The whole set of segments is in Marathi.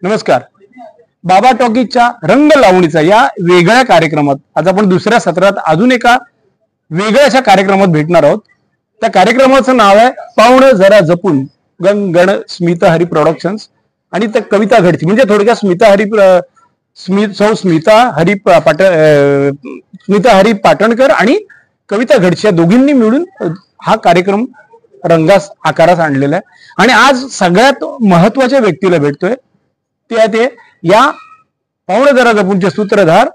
नमस्कार. बाबा टॉकीजच्या रंग लावणीचा या वेगळ्या कार्यक्रमात आज आपण दुसऱ्या सत्रात अजून एका वेगळ्याशा कार्यक्रमात भेटणार आहोत. त्या कार्यक्रमाचं नाव आहे पाहुणं जरा जपून. गण स्मिता हरी प्रोडक्शन्स आणि त्या कविता घडची म्हणजे थोडक्यात स्मिता हरी पाटणकर आणि कविता घडची या दोघींनी मिळून हा कार्यक्रम रंगास आकारास आणलेला आहे. आणि आज सगळ्यात महत्वाच्या व्यक्तीला भेटतोय ते या पाहुणे जरा जपूनचे सूत्रधार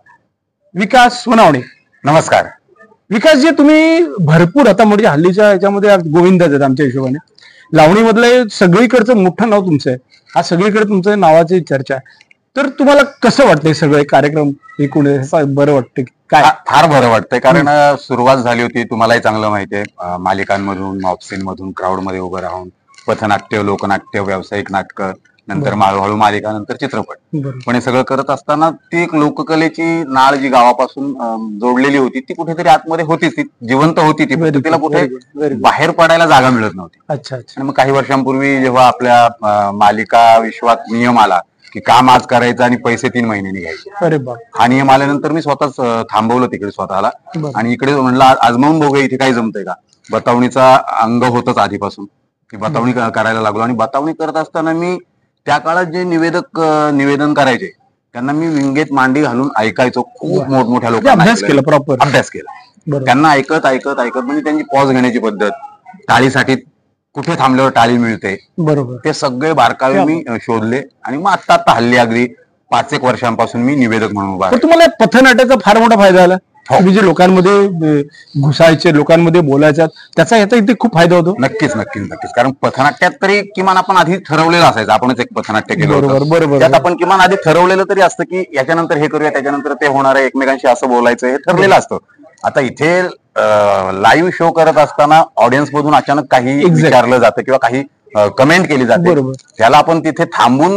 विकास सोनावणे. नमस्कार विकास जी, तुम्ही भरपूर आता म्हणजे हल्लीच्या याच्यामध्ये गोविंदाच आहेत आमच्या हिशोबाने. लावणीमधलं सगळीकडचं मोठं नाव तुमचं आहे. आज सगळीकडे तुमच्या नावाची चर्चा आहे. तर तुम्हाला कसं वाटतंय सगळे कार्यक्रम एकूण बरं वाटतं काय? फार बरं वाटतंय कारण सुरुवात झाली होती तुम्हालाही चांगलं माहितीये, मालिकांमधून मॉप्सिनमधून क्राऊडमध्ये उभं राहून पथनाट्य, लोकनाट्य, व्यावसायिक नाटकं, नंतर हळूहळू मालिका, नंतर चित्रपट. पण हे सगळं करत असताना ती एक लोककलेची नाळ जी गावापासून जोडलेली होती ती कुठेतरी आतमध्ये होतीच, ती जिवंत होती. ती तिला कुठे बाहेर पडायला जागा मिळत नव्हती. अच्छा. आणि मग काही वर्षांपूर्वी जेव्हा आपल्या मालिका विश्वात नियम आला की काम आज करायचं आणि पैसे 3 महिन्यांनी घ्यायचे, अरे बाप, हा नियम आल्यानंतर मी स्वतःच थांबवलं तिकडे स्वतःला आणि इकडे म्हणलं आजमावून बघूया इथे काही जमतंय का. बतावणीचा अंग होतच आधीपासून, ती बतावणी करायला लागलो. आणि बतावणी करत असताना मी त्या काळात जे निवेदन करायचे त्यांना मी विंगेत मांडी घालून ऐकायचो. खूप मोठमोठ्या लोकांना अभ्यास केला. त्यांना ऐकत ऐकत ऐकत म्हणजे त्यांची पॉज घेण्याची पद्धत, टाळीसाठी कुठे थांबल्यावर टाळी मिळते, बरोबर, ते सगळे बारकावे मी शोधले. आणि मग आता हल्ली अगदी 5-1 वर्षांपासून मी निवेदक म्हणून उभा. तुम्हाला पथनाट्याचा फार मोठा फायदा झाला. तुम्ही जे लोकांमध्ये घुसायचे, लोकांमध्ये बोलायचं, त्याचा याचा इथे खूप फायदा होतो. नक्कीच नक्कीच नक्कीच. कारण पथनाट्यात तरी किमान आपण आधी ठरवलेलं असायचं. आपणच एक पथनाट्य केलं होतं, त्यात आपण किमान आधी ठरवलेलं तरी असतं की याच्यानंतर हे करूया, त्याच्यानंतर ते होणार आहे, एकमेकांशी असं बोलायचं, हे ठरलेलं असतं. आता इथे लाईव्ह शो करत असताना ऑडियन्स मधून अचानक काही विचारलं जातं किंवा काही कमेंट केली जाते, त्याला आपण तिथे थांबून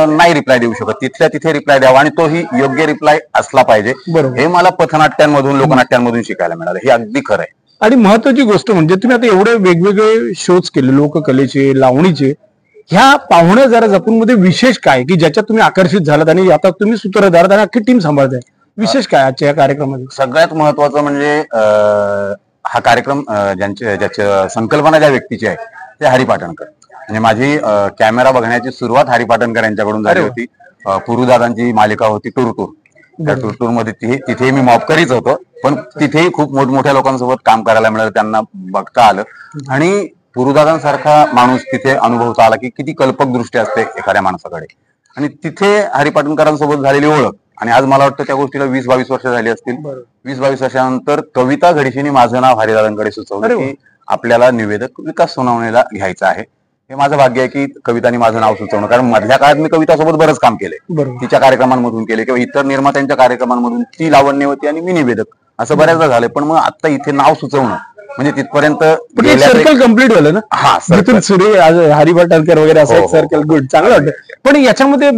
नाही रिप्लाय देऊ शकत, तिथल्या तिथे रिप्लाय द्यावा आणि तोही योग्य रिप्लाय असला पाहिजे. हे मला पथनाट्यांमधून, लोकनाट्यांमधून शिकायला मिळालं. हे अगदी खरं आहे. आणि महत्वाची गोष्ट म्हणजे तुम्ही आता एवढे वेगवेगळे शोज केले, लोककलेचे, लावणीचे, ह्या पाहुणे जरा जपून मध्ये विशेष काय की ज्याच्यात तुम्ही आकर्षित झालात आणि आता तुम्ही सूत्रधार आणि अख्खी टीम सांभाळताय? विशेष काय आजच्या या कार्यक्रमामध्ये? सगळ्यात महत्वाचं म्हणजे हा कार्यक्रम ज्याची संकल्पना ज्या व्यक्तीची आहे ते हरी पाटणकर. म्हणजे माझी कॅमेरा बघण्याची सुरुवात हरी पाटणकर यांच्याकडून झाली होती. पुरुदादांची मालिका होती टूर. त्या टूर मध्ये तिथे मी मॉपकरीच होतो, पण तिथेही खूप मोठमोठ्या लोकांसोबत काम करायला मिळालं, त्यांना बघता आलं. आणि पुरुदादांसारखा माणूस तिथे अनुभवता आला की किती कल्पक दृष्टी असते एखाद्या माणसाकडे. आणि तिथे हरी पाटणकरांसोबत झालेली ओळख, आणि आज मला वाटतं त्या गोष्टीला 20-22 वर्ष झाली असतील. 20-22 वर्षानंतर कविता घडशीने माझं नाव हरिदादांकडे सुचवलं की आपल्याला निवेदक विकास सोनावणेला घ्यायचं आहे. हे माझं भाग्य आहे की कवितांनी माझं नाव सुचवणं, कारण मधल्या काळात मी कवितासोबत बरंच काम केलंय, तिच्या कार्यक्रमांमधून केले किंवा इतर निर्मात्यांच्या कार्यक्रमांमधून. ती लावण्यवती आणि मी निवेदक, असं बऱ्याचदा झालंय. पण मग आता इथे नाव सुचवणं म्हणजे तिथपर्यंत सर्कल कम्प्लीट झालं ना. हा, हरी पाटणकर वगैरे असं एक सर्कल. गुड, चांगलं वाटतं. पण याच्यामध्ये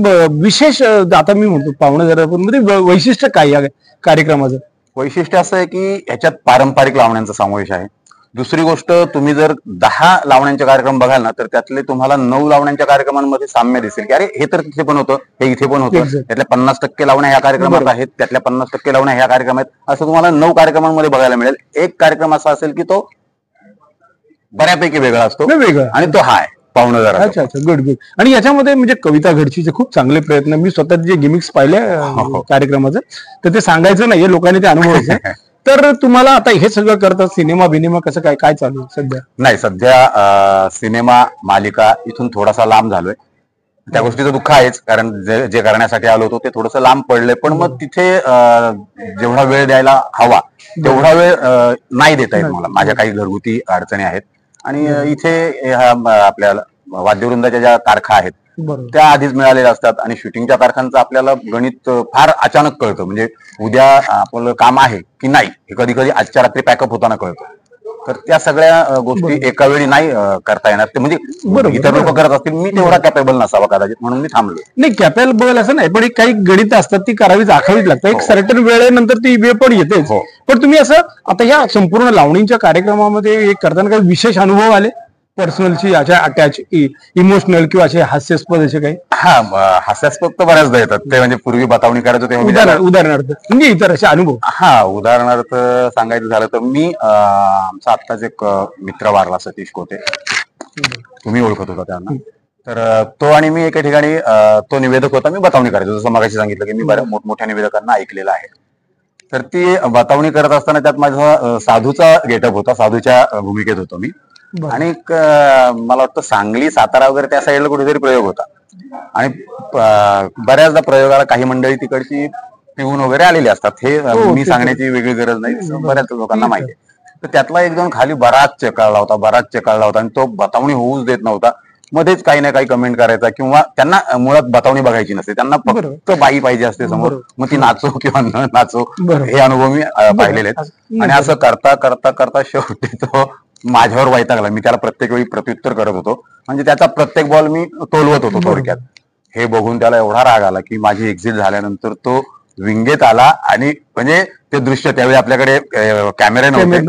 विशेष आता मी म्हणतो पाहुणे जरा मध्ये वैशिष्ट्य काय या कार्यक्रमाचं? वैशिष्ट्य असं आहे की ह्याच्यात पारंपरिक लावण्यांचा समावेश आहे. दुसरी गोष्ट, तुम्ही जर 10 लावण्यांचे कार्यक्रम बघाल ना, तर त्यातले तुम्हाला 9 लावण्यांच्या कार्यक्रमांमध्ये साम्य दिसेल की अरे हे तर तिथे पण होतं, हे इथे पण होतं. त्यातल्या 50% लावण्या ह्या कार्यक्रमात आहेत, त्यातल्या 50% लावण्या ह्या कार्यक्रमात, असं तुम्हाला 9 कार्यक्रमांमध्ये बघायला मिळेल. एक कार्यक्रम असा असेल की तो बऱ्यापैकी वेगळा असतो आणि तो हा आहे पाहुणं जरा. अच्छा, गुड. आणि याच्यामध्ये म्हणजे कविता घडचीचे खूप चांगले प्रयत्न, मी स्वतः जे गिमिक्स पाहिले कार्यक्रमाचं, तर ते सांगायचं नाहीये, लोकांनी ते अनुभवायचं. तर तुम्हाला आता हे सगळं करतात, सिनेमा कसं काय चालू आहे सध्या? नाही, सध्या सिनेमा मालिका इथून थोडासा लांब झालोय. त्या गोष्टीचं दुःख आहेच, कारण जे करण्यासाठी आलो होतो ते थोडंसं लांब पडलंय. पण मग तिथे जेवढा वेळ द्यायला हवा तेवढा वेळ नाही देता येत मला. माझ्या काही घरगुती अडचणी आहेत आणि इथे आपल्या वाद्यवृंदाच्या ज्या तारखा आहेत त्या आधीच मिळालेल्या असतात आणि शूटिंगच्या तारखांचं आपल्याला गणित फार अचानक कळतं. म्हणजे उद्या आपलं काम आहे की नाही हे कधी कधी आजच्या रात्री पॅकअप होताना कळतं. तर त्या सगळ्या गोष्टी एका वेळी नाही करता येणार. ते म्हणजे इतर लोक करत असतील, मी तेवढा कॅपेबल नसावा कदाचित, म्हणून मी थांबलो. नाही, कॅपेबल असं नाही, पण काही गणित असतात ती करावीच, आखावीच लागतात. एक सर्टन वेळेनंतर ती वेळ पण येतेच. पण तुम्ही असं आता या संपूर्ण लावणीच्या कार्यक्रमामध्ये करताना काही विशेष अनुभव आले? पर्सनलशी अशा अटॅच इमोशनल किंवा असे हास्यास्पद असे काही हास्यास्पद तर बऱ्याचदा येतात ते, म्हणजे पूर्वी बतावणी करायचो तेव्हा उदाहरणार्थ म्हणजे इतर असे अनुभव. उदाहरणार्थ सांगायचं झालं तर मी आमचा आत्ताच एक मित्र वारला, सतीश कोते, तुम्ही ओळखत होता त्यांना. तर तो आणि मी एका ठिकाणी तो निवेदक होता, मी बतावणी करायचो. जसं मगाशी सांगितलं की मी बऱ्याच मोठमोठ्या निवेदकांना ऐकलेलं आहे. तर ती बतावणी करत असताना त्यात माझा साधूचा गेटअप होता, साधूच्या भूमिकेत होतो मी. आणि मला वाटतं सांगली, सातारा वगैरे त्या साईडला कुठेतरी प्रयोग होता. आणि बऱ्याचदा प्रयोगाला काही मंडळी तिकडची पिऊन वगैरे आलेली असतात, हे मी सांगण्याची वेगळी गरज नाही, बऱ्याच लोकांना माहिती आहे. तर त्यातला एक दोन खाली बराच चेकाळला होता आणि तो बतावणी होऊच देत नव्हता. मध्येच काही ना काही कमेंट करायचा, किंवा त्यांना मुळात बतावणी बघायची नसते, त्यांना फक्त बाई पाहिजे असते समोर, मग ती नाचो किंवा न नाचो, हे अनुभव मी पाहिलेले आहेत. आणि असं करता करता करता शेवटी तो माझ्यावर वैतागला. मी त्याला प्रत्येक वेळी प्रत्युत्तर करत होतो, म्हणजे त्याचा प्रत्येक बॉल मी तोलवत होतो थोडक्यात. हे बघून त्याला एवढा राग आला की माझी एक्झिट झाल्यानंतर तो विंगेत आला. आणि म्हणजे ते दृश्य त्यावेळी आपल्याकडे कॅमेरे नव्हते,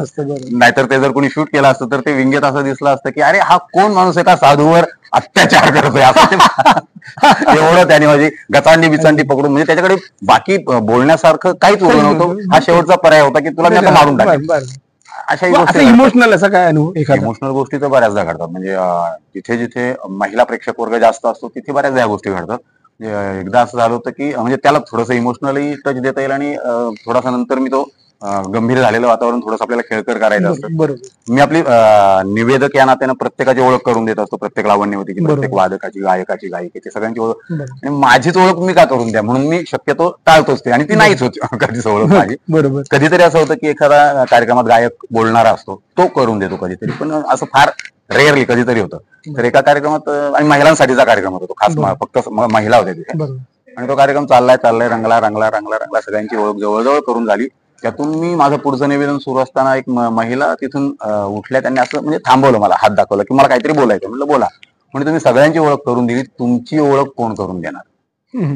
नाहीतर ते जर कोणी शूट केलं असतं तर ते विंगेत असं दिसलं असतं की अरे हा कोण माणूस आहे का साधूवर अत्याचार करतोय असं. एवढं त्याने माझी गचांडी बिचांडी पकडून, म्हणजे त्याच्याकडे बाकी बोलण्यासारखं काहीच उरलं नव्हतं. हा शेवटचा पर्याय होता की तुला मी आता मारून टाकेन. अशा इमोशनल असं काय इमोशनल गोष्टी तर बऱ्याचदा घडतात. म्हणजे जिथे जिथे महिला प्रेक्षक वर्ग जास्त असतो तिथे बऱ्याचदा या गोष्टी घडतात. एकदा असं झालं होतं की म्हणजे त्याला थोडंसं इमोशनली टच देता येईल, आणि थोडासा नंतर मी तो गंभीर झालेलं वातावरण थोडंसं आपल्याला खेळकर करायचं असतं. मी आपली निवेदक या नात्यानं प्रत्येकाची ओळख करून देत असतो, प्रत्येक लावण्यवतीची, प्रत्येक वादकाची, गायकाची, गायिकेची, सगळ्यांची ओळख. आणि माझीच ओळख मी का करून द्या म्हणून मी शक्यतो टाळतोच ते, आणि ती नाहीच होती कधीच ओळख माझी. कधीतरी असं होतं की एखादा कार्यक्रमात गायक बोलणारा असतो तो करून देतो कधीतरी, पण असं फार रेअरली कधीतरी होतं. तर एका कार्यक्रमात, आणि महिलांसाठीचा कार्यक्रम होता तो, खास फक्त महिला होत्या तिथे. आणि तो कार्यक्रम चाललाय रंगला, सगळ्यांची ओळख जवळजवळ करून झाली. त्यातून मी माझं पुढचं निवेदन सुरू असताना एक महिला तिथून उठल्या, त्यांनी असं म्हणजे थांबवलं, मला हात दाखवला की मला काहीतरी बोलायचं. म्हटलं बोला. म्हणजे तुम्ही सगळ्यांची ओळख करून दिली, तुमची ओळख कोण करून देणार?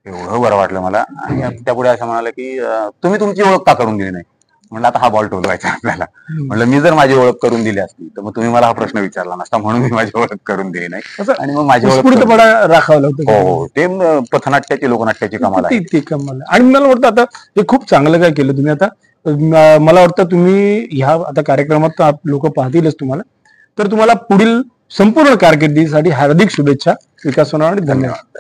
एवढं बरं वाटलं मला. आणि त्यापुढे असं म्हणाले की तुम्ही तुमची ओळख का करून दिली नाही? म्हणलं आता हा बॉल टोलवायचा आपल्याला. म्हणलं मी जर माझी ओळख करून दिली असती तर मग तुम्ही मला हा प्रश्न विचारला नसता, म्हणून मी माझी ओळख करून दिली नाही. आणि मग माझी ओळख राखावलं होतं. हो, ते पथनाट्याची, लोकनाट्याची कमाल आहे. आणि मला वाटतं आता हे खूप चांगलं काय केलं तुम्ही. आता मला वाटतं तुम्ही ह्या आता कार्यक्रमात लोक पाहतीलच तुम्हाला, तर तुम्हाला पुढील संपूर्ण कारकिर्दीसाठी हार्दिक शुभेच्छा. विकास सोनवणे, धन्यवाद.